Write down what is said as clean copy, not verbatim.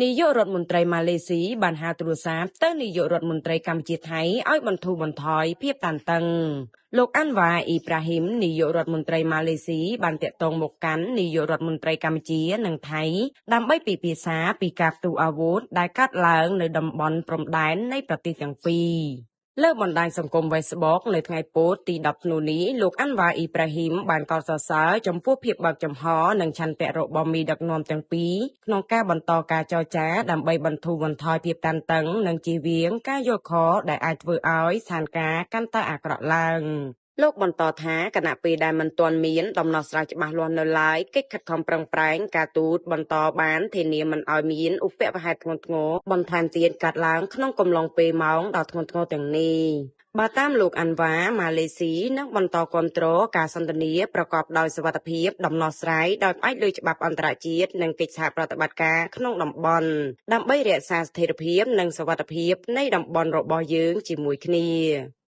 នាយករដ្ឋមន្ត្រីម៉ាឡេស៊ីបានហៅទូរស័ព្ទទៅនាយករដ្ឋមន្ត្រីកម្ពុជាថៃឲ្យបន្ធូរបន្ថយភាពតានតឹងលោកអាន់វ៉ាអ៊ីប្រាហ៊ីមនាយករដ្ឋមន្ត្រីម៉ាឡេស៊ីបានតាក់ទងមកកាន់នាយករដ្ឋមន្ត្រីកម្ពុជានិងថៃដើម្បីពិភាក្សាពីការផ្ទុះអាវុធដែលកើតឡើងនៅតំបន់ព្រំដែននៃប្រទេសទាំងពីរលើបណ្ដាញសង្គម Facebook នៅថ្ងៃពុធទី10ធ្នូនេះលោកអាន់វ៉ាអ៊ីប្រាហ៊ីមបានកោតសរសើរចំពោះភាពបើកចំហនិងឆន្ទៈរបស់មេដឹកនាំទាំងពីរក្នុងការបន្តការចរចាដើម្បីបន្ធូរបន្ថយភាពតានតឹងនិងជៀសវាងការយល់ខុសដែលអាចធ្វើឲ្យស្ថានភាពកាន់តែអាក្រក់ឡើងលោកបន្តថាគណៈពេលដែលមិនទាន់មានដំណោះស្រាយច្បាស់លាស់នៅឡើយកិច្ចខិតខំប្រឹងប្រែងការទូតបន្តបានធានាមិនឲ្យមានឧបវហេតុធ្ងន់ធ្ងរបន្ថែមទៀតកើតឡើងក្នុងកំឡុងពេលម៉ោងដ៏ធ្ងន់ធ្ងរទាំងនេះបើតាមលោកអាន់វ៉ាម៉ាឡេស៊ីនឹងបន្តគាំទ្រការសន្ទនាប្រកបដោយសុវត្ថិភាពដំណោះស្រាយដោយផ្អែកលើច្បាប់អន្តរជាតិនិងកិច្ចសហប្រតិបត្តិការក្នុងតំបន់ដើម្បីរក្សាស្ថិរភាពនិងសុវត្ថិភាពនៃតំបន់របស់យើងជាមួយគ្នា